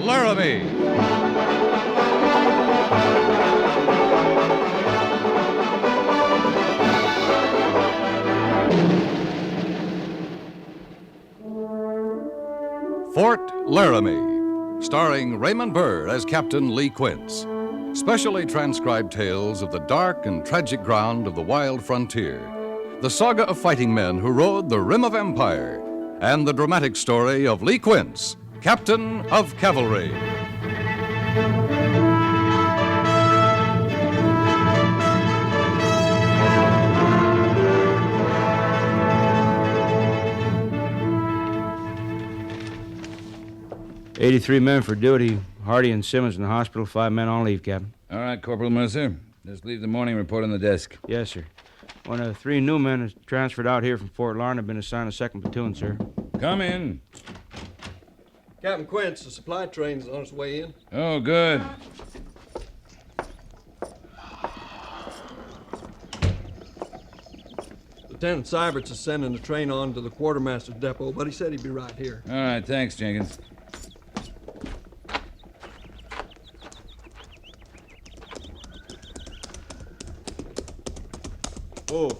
Laramie. Fort Laramie, starring Raymond Burr as Captain Lee Quince. Specially transcribed tales of the dark and tragic ground of the wild frontier, the saga of fighting men who rode the rim of empire, and the dramatic story of Lee Quince, Captain of Cavalry. "83 men for duty. Hardy and Simmons in the hospital. 5 men on leave, Captain." All right, Corporal Mercer. Just leave the morning report on the desk. Yes, sir. One of the 3 new men is transferred out here from Fort Laramie have been assigned a 2nd platoon, sir. Come in. Captain Quince, the supply train's on its way in. Oh, good. Lieutenant Seiberts is sending the train on to the quartermaster's depot, but he said he'd be right here. All right, thanks, Jenkins. Oh.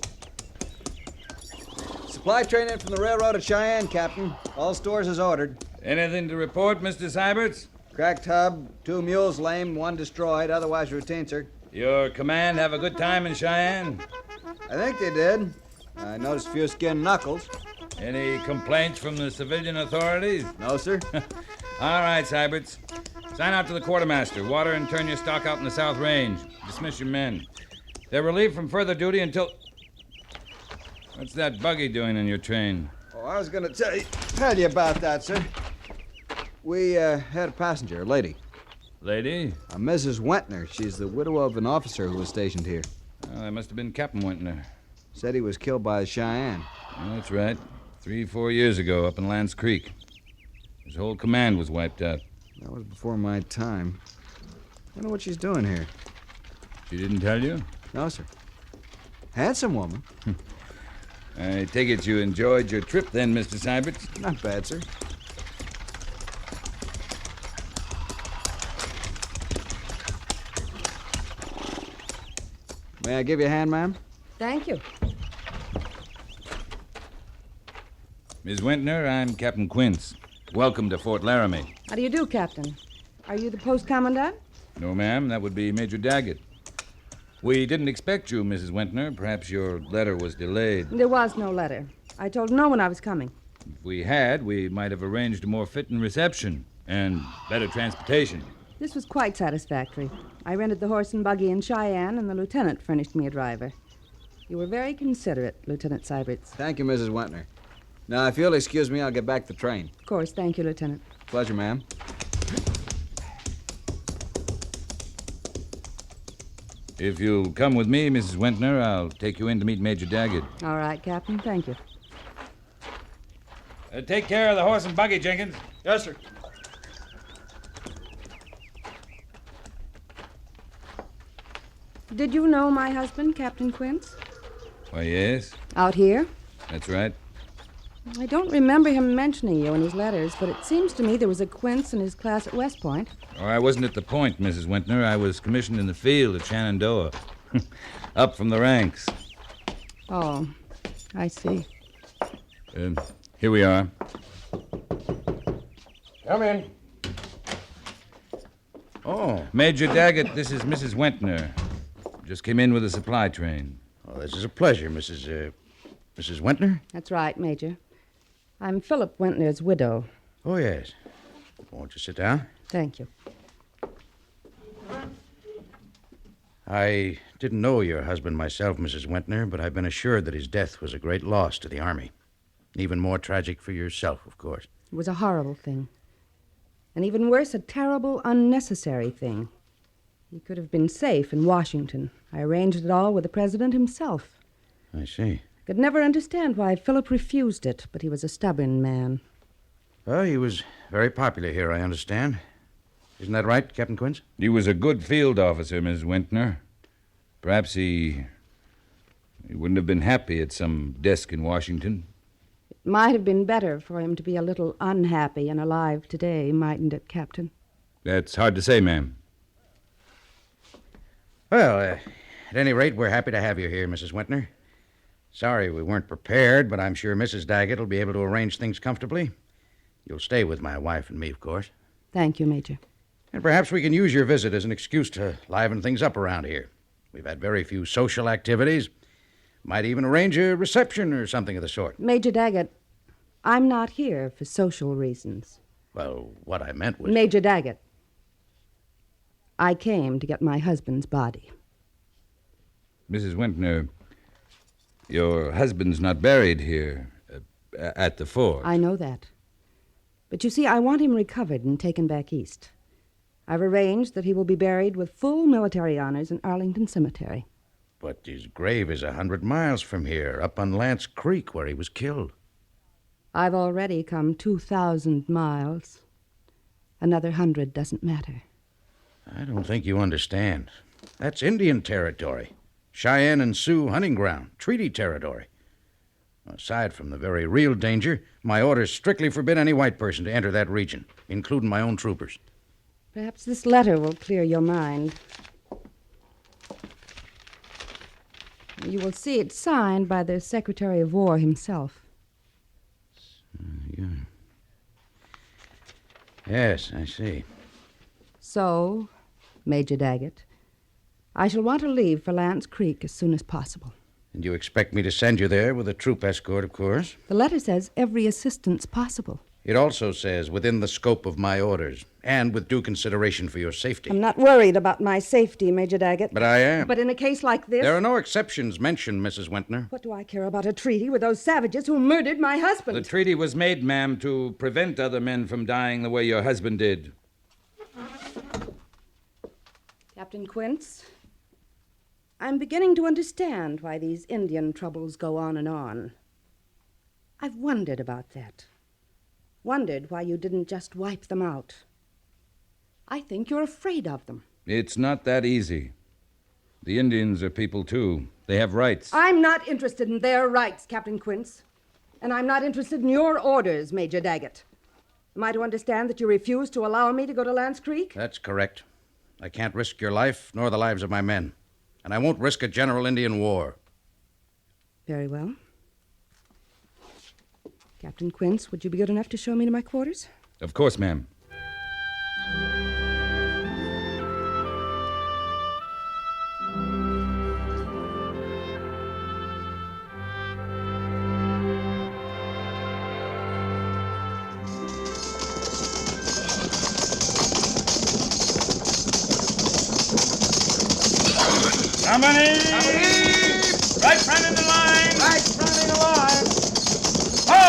Supply train in from the railroad at Cheyenne, Captain. All stores is ordered. Anything to report, Mr. Seiberts? Cracked hub, 2 mules lame, 1 destroyed, otherwise routine, sir. Your command have a good time in Cheyenne? I think they did. I noticed a few skinned knuckles. Any complaints from the civilian authorities? No, sir. All right, Seiberts. Sign out to the quartermaster. Water and turn your stock out in the South Range. Dismiss your men. They're relieved from further duty until... What's that buggy doing in your train? Oh, I was going to tell you about that, sir. We had a passenger, a lady. Lady? Mrs. Wentner. She's the widow of an officer who was stationed here. Oh, that must have been Captain Wentner. Said he was killed by the Cheyenne. Oh, that's right. 3-4 years ago up in Lance Creek. His whole command was wiped out. That was before my time. I wonder what she's doing here. She didn't tell you? No, sir. Handsome woman. I take it you enjoyed your trip then, Mr. Seiberts? Not bad, sir. May I give you a hand, ma'am? Thank you. Miss Wentner, I'm Captain Quince. Welcome to Fort Laramie. How do you do, Captain? Are you the post commandant? No, ma'am. That would be Major Daggett. We didn't expect you, Mrs. Wentner. Perhaps your letter was delayed. There was no letter. I told no one I was coming. If we had, we might have arranged a more fitting reception and better transportation. This was quite satisfactory. I rented the horse and buggy in Cheyenne, and the lieutenant furnished me a driver. You were very considerate, Lieutenant Seiberts. Thank you, Mrs. Wentner. Now, if you'll excuse me, I'll get back to the train. Of course. Thank you, Lieutenant. Pleasure, ma'am. If you'll come with me, Mrs. Wentner, I'll take you in to meet Major Daggett. All right, Captain. Thank you. Take care of the horse and buggy, Jenkins. Yes, sir. Did you know my husband, Captain Quince? Why, yes. Out here? That's right. I don't remember him mentioning you in his letters, but it seems to me there was a Quince in his class at West Point. Oh, I wasn't at the point, Mrs. Wentner. I was commissioned in the field at Shenandoah. Up from the ranks. Oh, I see. Here we are. Come in. Oh, Major Daggett, this is Mrs. Wentner. Just came in with a supply train. Oh, this is a pleasure, Mrs. Wentner? That's right, Major. I'm Philip Wentner's widow. Oh, yes. Won't you sit down? Thank you. I didn't know your husband myself, Mrs. Wentner, but I've been assured that his death was a great loss to the Army. Even more tragic for yourself, of course. It was a horrible thing. And even worse, a terrible, unnecessary thing. He could have been safe in Washington. I arranged it all with the president himself. I see. I could never understand why Philip refused it, but he was a stubborn man. Well, he was very popular here, I understand. Isn't that right, Captain Quince? He was a good field officer, Miss Wentner. Perhaps he wouldn't have been happy at some desk in Washington. It might have been better for him to be a little unhappy and alive today, mightn't it, Captain? That's hard to say, ma'am. Well, at any rate, we're happy to have you here, Mrs. Wintner. Sorry we weren't prepared, but I'm sure Mrs. Daggett will be able to arrange things comfortably. You'll stay with my wife and me, of course. Thank you, Major. And perhaps we can use your visit as an excuse to liven things up around here. We've had very few social activities. Might even arrange a reception or something of the sort. Major Daggett, I'm not here for social reasons. Well, what I meant was... Major Daggett, I came to get my husband's body. Mrs. Wintner, your husband's not buried here at the fort. I know that. But you see, I want him recovered and taken back east. I've arranged that he will be buried with full military honors in Arlington Cemetery. But his grave is 100 miles from here, up on Lance Creek, where he was killed. I've already come 2,000 miles. Another 100 doesn't matter. I don't think you understand. That's Indian territory. Cheyenne and Sioux hunting ground, treaty territory. Aside from the very real danger, my orders strictly forbid any white person to enter that region, including my own troopers. Perhaps this letter will clear your mind. You will see it signed by the Secretary of War himself. Yeah. Yes, I see. So, Major Daggett, I shall want to leave for Lance Creek as soon as possible. And you expect me to send you there with a troop escort, of course? The letter says every assistance possible. It also says within the scope of my orders, and with due consideration for your safety. I'm not worried about my safety, Major Daggett. But I am. But in a case like this... There are no exceptions mentioned, Mrs. Wintner. What do I care about a treaty with those savages who murdered my husband? The treaty was made, ma'am, to prevent other men from dying the way your husband did. Captain Quince, I'm beginning to understand why these Indian troubles go on and on. I've wondered about that. Wondered why you didn't just wipe them out. I think you're afraid of them. It's not that easy. The Indians are people, too. They have rights. I'm not interested in their rights, Captain Quince. And I'm not interested in your orders, Major Daggett. Am I to understand that you refuse to allow me to go to Lance Creek? That's correct. I can't risk your life nor the lives of my men. And I won't risk a general Indian war. Very well. Captain Quince, would you be good enough to show me to my quarters? Of course, ma'am. Company! Right front in the line! Right front in the line! Ho!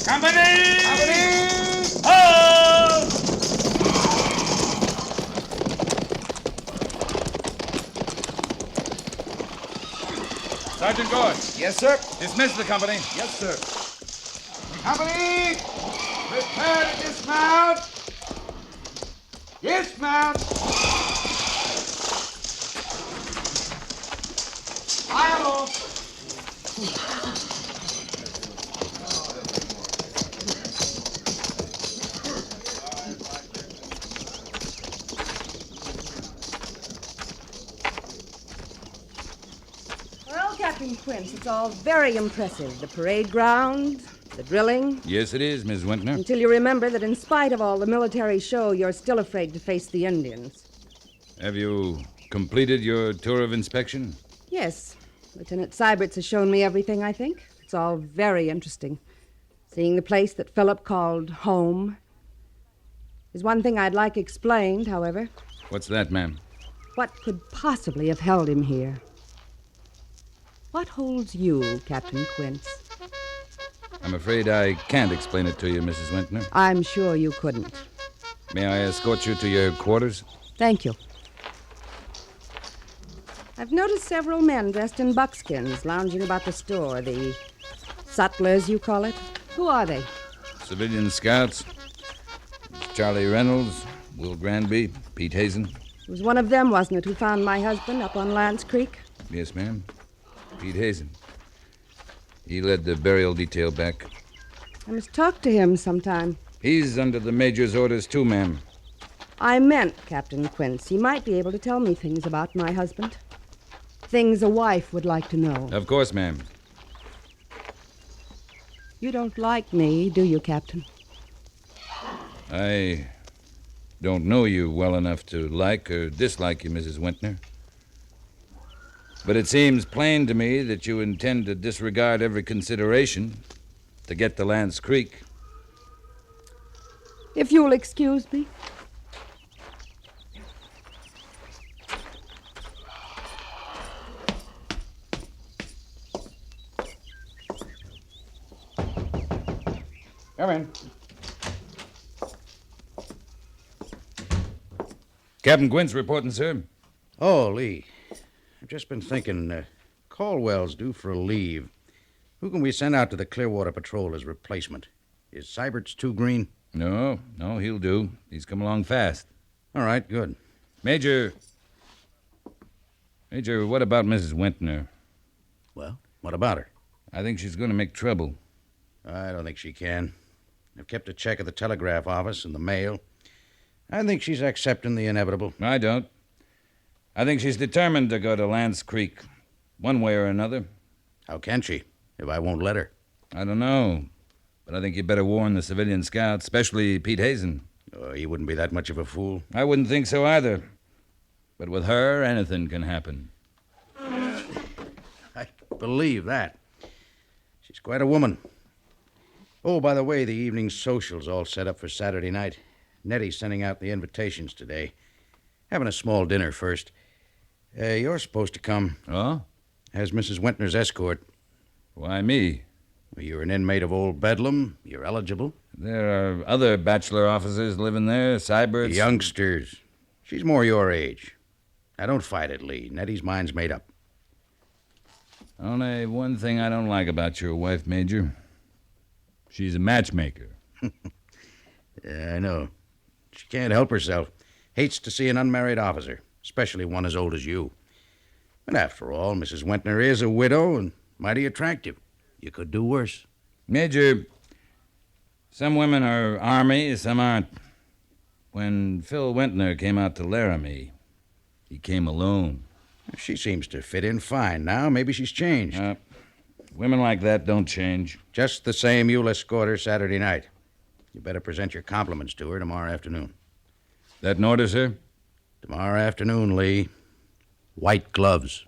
Company! Ho! Sergeant Gorse. Yes, sir. Dismiss the company. Yes, sir. Company! Prepare to dismount! Dismount! Fire off! Well, Captain Quince, it's all very impressive. The parade ground, the drilling. Yes, it is, Miss Wintner. Until you remember that in spite of all the military show, you're still afraid to face the Indians. Have you completed your tour of inspection? Yes. Lieutenant Seiberts has shown me everything, I think. It's all very interesting. Seeing the place that Philip called home. There's one thing I'd like explained, however. What's that, ma'am? What could possibly have held him here? What holds you, Captain Quince? I'm afraid I can't explain it to you, Mrs. Wintner. I'm sure you couldn't. May I escort you to your quarters? Thank you. I've noticed several men dressed in buckskins lounging about the store. The sutlers, you call it. Who are they? Civilian scouts. Charlie Reynolds, Will Granby, Pete Hazen. It was one of them, wasn't it, who found my husband up on Lance Creek? Yes, ma'am. Pete Hazen. He led the burial detail back. I must talk to him sometime. He's under the Major's orders, too, ma'am. I meant Captain Quince. He might be able to tell me things about my husband. Things a wife would like to know. Of course, ma'am. You don't like me, do you, Captain? I don't know you well enough to like or dislike you, Mrs. Wentner. But it seems plain to me that you intend to disregard every consideration to get to Lance Creek. If you'll excuse me. Come in. Captain Quince reporting, sir. Oh, Lee. I've just been thinking, Caldwell's due for a leave. Who can we send out to the Clearwater Patrol as replacement? Is Seiberts too green? No, he'll do. He's come along fast. All right, good. Major, what about Mrs. Wentner? Well, what about her? I think she's going to make trouble. I don't think she can. I've kept a check at the telegraph office and the mail. I think she's accepting the inevitable. I don't. I think she's determined to go to Lance Creek, one way or another. How can she, if I won't let her? I don't know, but I think you better warn the civilian scouts, especially Pete Hazen. He wouldn't be that much of a fool. I wouldn't think so either. But with her, anything can happen. I believe that. She's quite a woman. Oh, by the way, the evening social's all set up for Saturday night. Nettie's sending out the invitations today. Having a small dinner first. You're supposed to come. Oh? As Mrs. Wentner's escort. Why me? Well, you're an inmate of Old Bedlam. You're eligible. There are other bachelor officers living there, Seiberts. Youngsters. She's more your age. Now, don't fight it, Lee. Nettie's mind's made up. Only one thing I don't like about your wife, Major. She's a matchmaker. Yeah, I know. She can't help herself. Hates to see an unmarried officer, especially one as old as you. But after all, Mrs. Wentner is a widow and mighty attractive. You could do worse. Major, some women are Army, some aren't. When Phil Wentner came out to Laramie, he came alone. She seems to fit in fine now. Maybe she's changed. Women like that don't change. Just the same, you'll escort her Saturday night. You better present your compliments to her tomorrow afternoon. That an order, sir? Tomorrow afternoon, Lee. White gloves.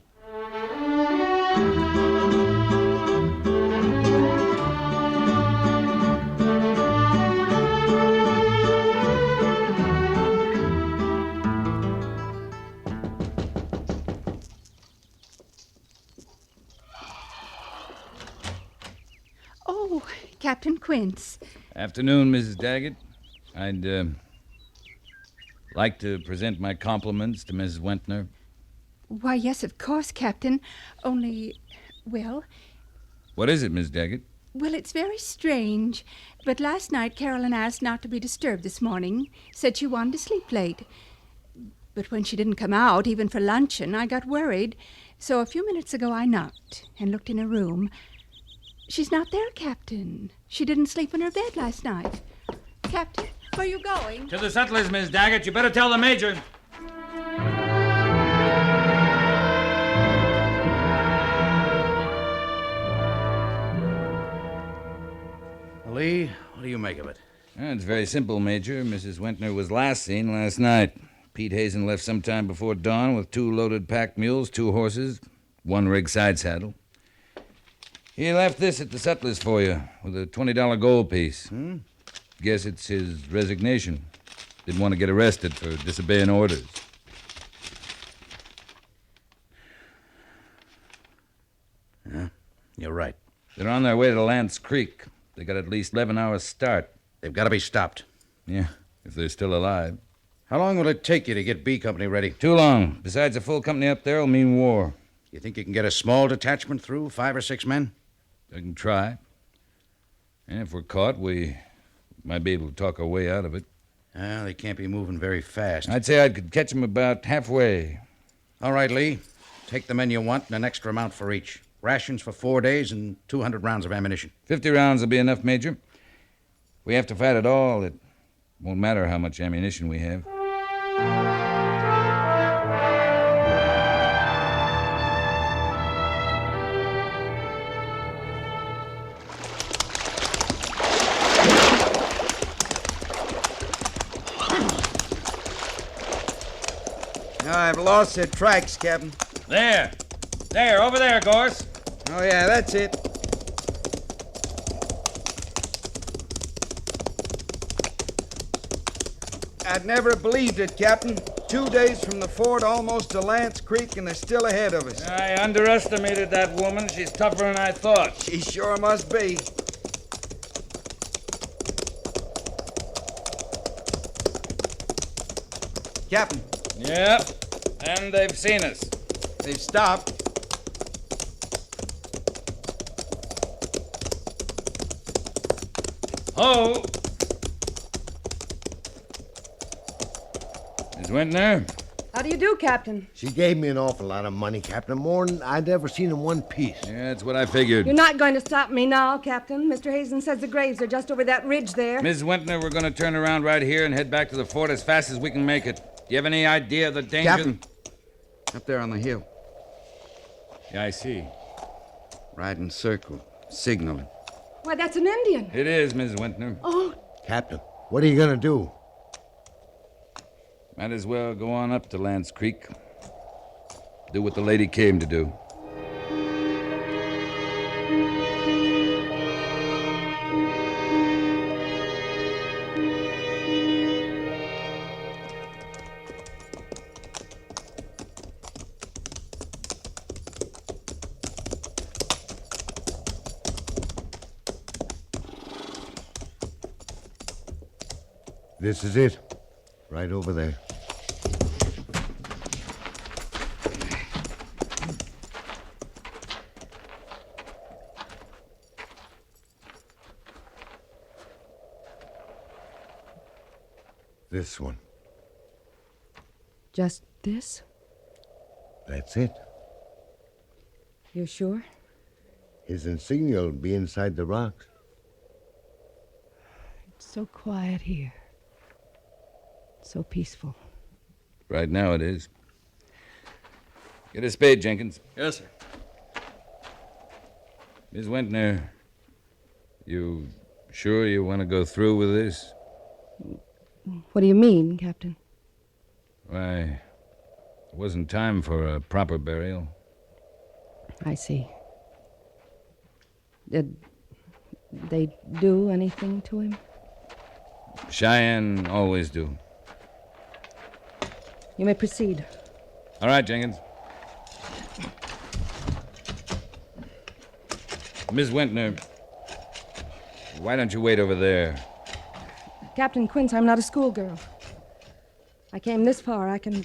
Oh, Captain Quince. Afternoon, Mrs. Daggett. I'd like to present my compliments to Mrs. Wentner. Why, yes, of course, Captain. Only, well... What is it, Miss Daggett? Well, it's very strange. But last night, Carolyn asked not to be disturbed this morning. Said she wanted to sleep late. But when she didn't come out, even for luncheon, I got worried. So a few minutes ago, I knocked and looked in her room. She's not there, Captain. She didn't sleep in her bed last night. Captain, where are you going? To the sutlers, Miss Daggett. You better tell the Major. Lee, what do you make of it? It's very simple, Major. Mrs. Wentner was last seen last night. Pete Hazen left sometime before dawn with 2 loaded pack mules, 2 horses, 1 rig side saddle. He left this at the sutlers for you with a $20 gold piece. Guess it's his resignation. Didn't want to get arrested for disobeying orders. Yeah, you're right. They're on their way to Lance Creek. They got at least 11 hours start. They've got to be stopped. Yeah, if they're still alive. How long will it take you to get B Company ready? Too long. Besides, a full company up there will mean war. You think you can get a small detachment through, 5 or 6 men? I can try. And if we're caught, we might be able to talk our way out of it. They can't be moving very fast. I'd say I could catch them about halfway. All right, Lee. Take the men you want and an extra amount for each. Rations for 4 days and 200 rounds of ammunition. 50 rounds will be enough, Major. We have to fight at all. It won't matter how much ammunition we have. I've lost their tracks, Captain. There, over there, Gorse. Oh, yeah, that's it. I'd never believed it, Captain. 2 days from the fort, almost to Lance Creek, and they're still ahead of us. I underestimated that woman. She's tougher than I thought. She sure must be. Captain. Yep, and they've seen us. They've stopped. Ho! Miss Wintner? How do you do, Captain? She gave me an awful lot of money, Captain, more than I'd ever seen in one piece. Yeah, that's what I figured. You're not going to stop me now, Captain. Mr. Hazen says the graves are just over that ridge there. Miss Wintner, we're going to turn around right here and head back to the fort as fast as we can make it. Do you have any idea of the danger? Captain, up there on the hill, Yeah, I see. riding circle, signaling. Why, that's an Indian. It is, Miss Wintner. Oh, Captain, what are you going to do? Might as well go on up to Lance Creek. Do what the lady came to do. This is it. Right over there. This one. just this? That's it. You sure? His insignia will be inside the rocks. It's so quiet here. So peaceful. Right now it is. Get a spade, Jenkins. Yes, sir. Miss Wintner, you sure you want to go through with this? What do you mean, Captain? Why, it wasn't time for a proper burial. I see. Did they do anything to him? Cheyenne always do. You may proceed. All right, Jenkins. Miss Wintner, why don't you wait over there? Captain Quince, I'm not a schoolgirl. I came this far. I can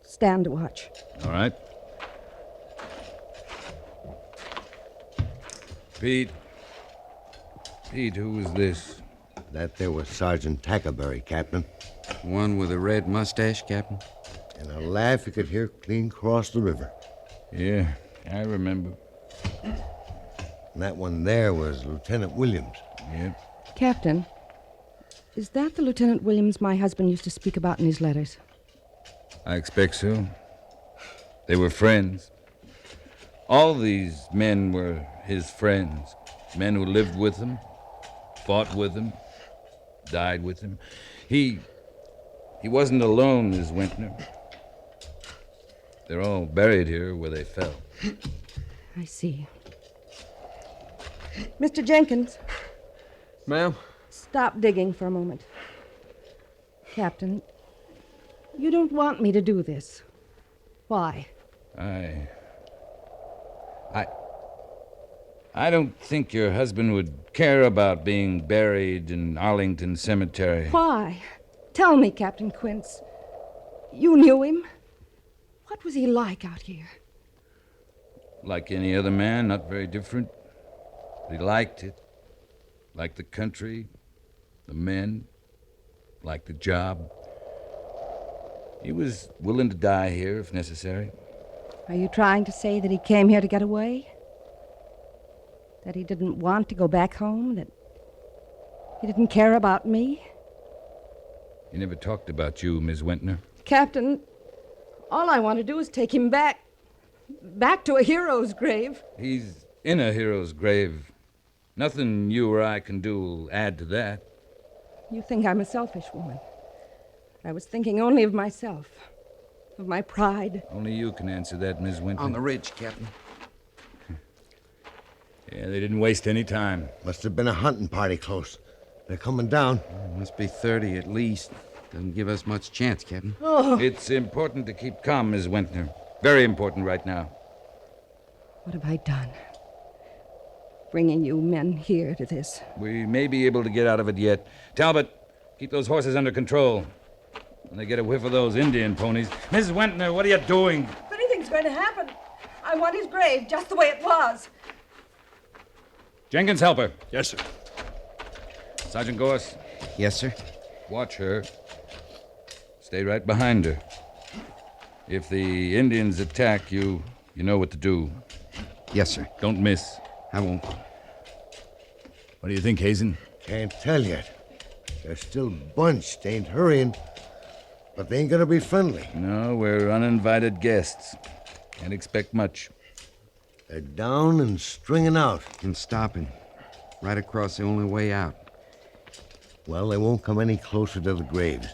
stand to watch. All right. Pete, who was this? That there was Sergeant Tackleberry, Captain. One with a red mustache, Captain? And a laugh you could hear clean across the river. Yeah, I remember. And that one there was Lieutenant Williams. Yep. Captain, is that the Lieutenant Williams my husband used to speak about in his letters? I expect so. They were friends. All these men were his friends. Men who lived with him, fought with him, died with him. He wasn't alone, Miss Wintner. They're all buried here where they fell. I see. Mr. Jenkins. Ma'am? Stop digging for a moment. Captain, you don't want me to do this. Why? I don't think your husband would care about being buried in Arlington Cemetery. Why? Tell me, Captain Quince. You knew him? What was he like out here? Like any other man, not very different. He liked it. Liked the country, the men, liked the job. He was willing to die here if necessary. Are you trying to say that he came here to get away? That he didn't want to go back home? That he didn't care about me? He never talked about you, Miss Wentner. Captain, all I want to do is take him back to a hero's grave. He's in a hero's grave. Nothing you or I can do will add to that. You think I'm a selfish woman. I was thinking only of myself, of my pride. Only you can answer that, Miss Wentner. On the ridge, Captain. Yeah, they didn't waste any time. Must have been a hunting party close. They're coming down. Must be 30 at least. Doesn't give us much chance, Captain. Oh, It's important to keep calm, Miss Wentner. Very important right now. what have I done? Bringing you men here to this. We may be able to get out of it yet. Talbot, keep those horses under control. When they get a whiff of those Indian ponies. Mrs. Wentner, what are you doing? If anything's going to happen, I want his grave just the way it was. Jenkins, help her. Yes, sir. Sergeant Gorse, Yes, sir. watch her. Stay right behind her. If the Indians attack you, you know what to do. Yes, sir. Don't miss. I won't. What do you think, Hazen? Can't tell yet. They're still bunched, ain't hurrying. But they ain't gonna be friendly. No, we're uninvited guests. Can't expect much. They're down and stringing out. And stopping. Right across the only way out. Well, they won't come any closer to the graves.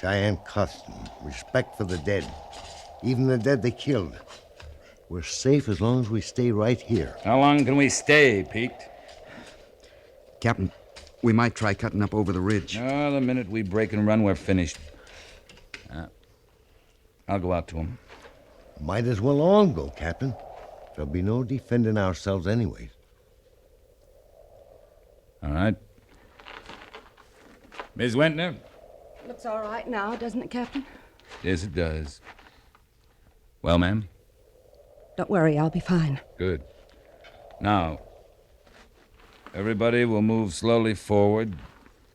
Cheyenne custom, respect for the dead. Even the dead they killed. We're safe as long as we stay right here. How long can we stay, Pete? Captain, we might try cutting up over the ridge. No, the minute we break and run, we're finished. I'll go out to him. Might as well all go, Captain. There'll be no defending ourselves anyways. All right. Miss Wentner? Looks all right now, doesn't it, Captain? Yes, it does. Well, ma'am? Don't worry, I'll be fine. Good. Now, everybody will move slowly forward,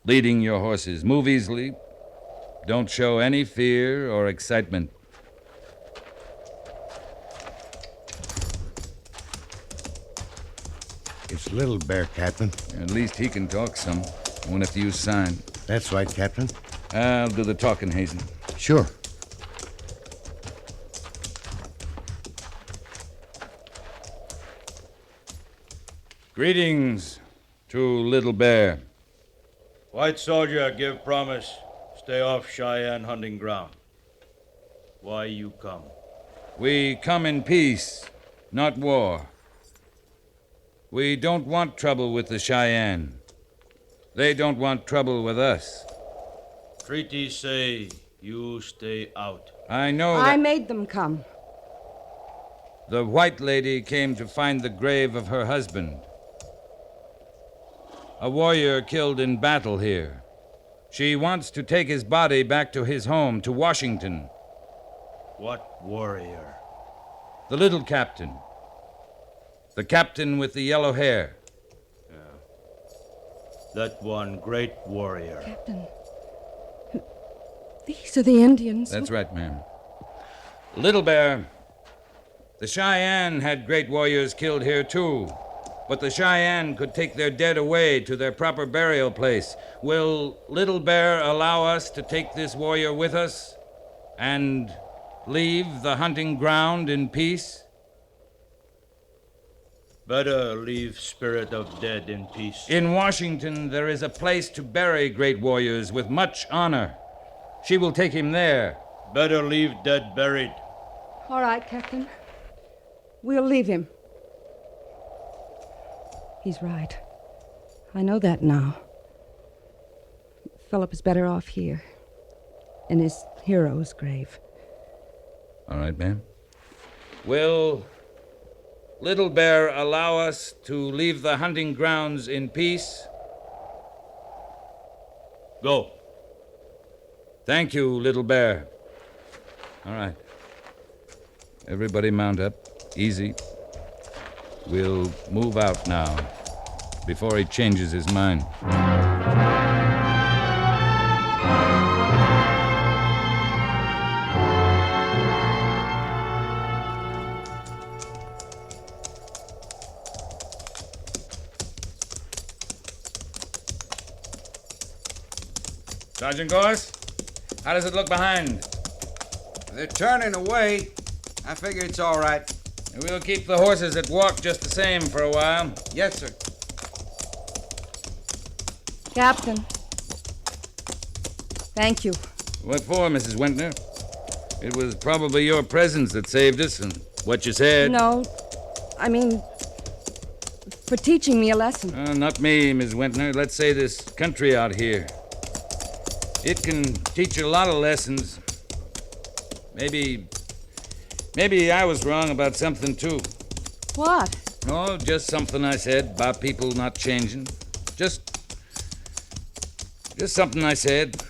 leading your horses. Move easily. Don't show any fear or excitement. It's Little Bear, Captain. At least he can talk some. Won't have to use sign. That's right, Captain. I'll do the talking, Hazen. Sure. Greetings to Little Bear. White soldier, give promise. Stay off Cheyenne hunting ground. Why you come? We come in peace, not war. We don't want trouble with the Cheyenne. They don't want trouble with us. Treaties say you stay out. I know I that made them come. the white lady came to find the grave of her husband. A warrior killed in battle here. She wants to take his body back to his home, to Washington. What warrior? The little captain. The captain with the yellow hair. That one great warrior. Captain, these are the Indians. That's right, ma'am. Little Bear, the Cheyenne had great warriors killed here, too. But the Cheyenne could take their dead away to their proper burial place. Will Little Bear allow us to take this warrior with us and leave the hunting ground in peace? Better leave spirit of dead in peace. In Washington, there is a place to bury great warriors with much honor. She will take him there. Better leave dead buried. All right, Captain. We'll leave him. He's right. I know that now. Philip is better off here, in his hero's grave. All right, ma'am. Will Little Bear allow us to leave the hunting grounds in peace? Go. Thank you, Little Bear. All right. Everybody mount up. Easy. We'll move out now, before he changes his mind. Sergeant Gorse, how does it look behind? They're turning away. I figure it's all right. We'll keep the horses at walk just the same for a while. Yes, sir. Captain. Thank you. What for, Mrs. Wentner? It was probably your presence that saved us and what you said. No, I mean, for teaching me a lesson. Not me, Miss Wentner. Let's say this country out here. It can teach you a lot of lessons. Maybe I was wrong about something, too. What? Oh, just something I said about people not changing. Just something I said.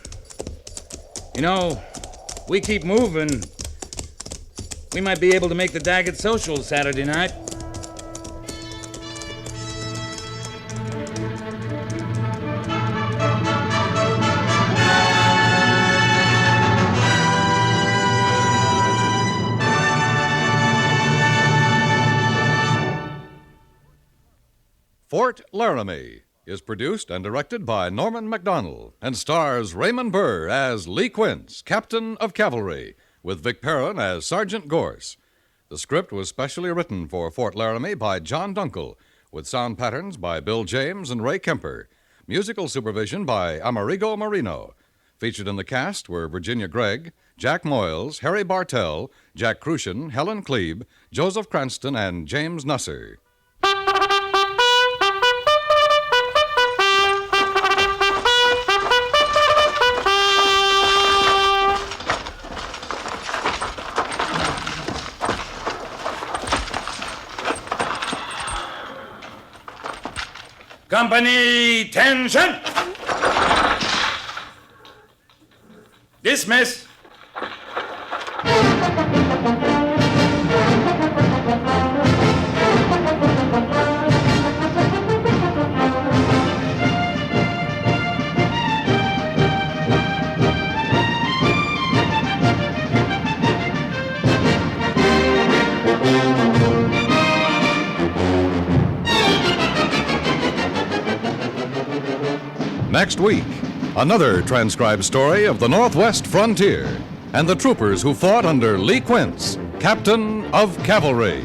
You know, we keep moving. We might be able to make the Daggett social Saturday night. Fort Laramie is produced and directed by Norman Macdonnell and stars Raymond Burr as Lee Quince, Captain of Cavalry, with Vic Perrin as Sergeant Gorse. The script was specially written for Fort Laramie by John Dunkel, with sound patterns by Bill James and Ray Kemper. Musical supervision by Amerigo Marino. Featured in the cast were Virginia Gregg, Jack Moyles, Harry Bartell, Jack Crucian, Helen Klebe, Joseph Cranston, and James Nusser. Company, tension! Dismiss! Next week, another transcribed story of the Northwest frontier and the troopers who fought under Lee Quince, Captain of Cavalry.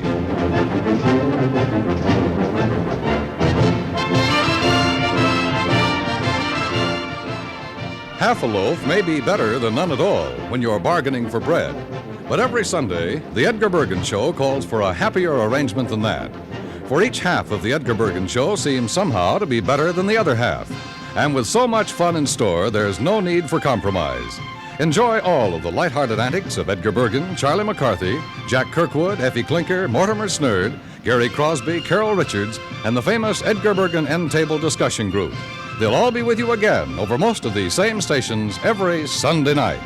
Half a loaf may be better than none at all when you're bargaining for bread. But every Sunday, the Edgar Bergen Show calls for a happier arrangement than that. For each half of the Edgar Bergen Show seems somehow to be better than the other half. And with so much fun in store, there's no need for compromise. Enjoy all of the lighthearted antics of Edgar Bergen, Charlie McCarthy, Jack Kirkwood, Effie Clinker, Mortimer Snerd, Gary Crosby, Carol Richards, and the famous Edgar Bergen End Table Discussion Group. They'll all be with you again over most of these same stations every Sunday night.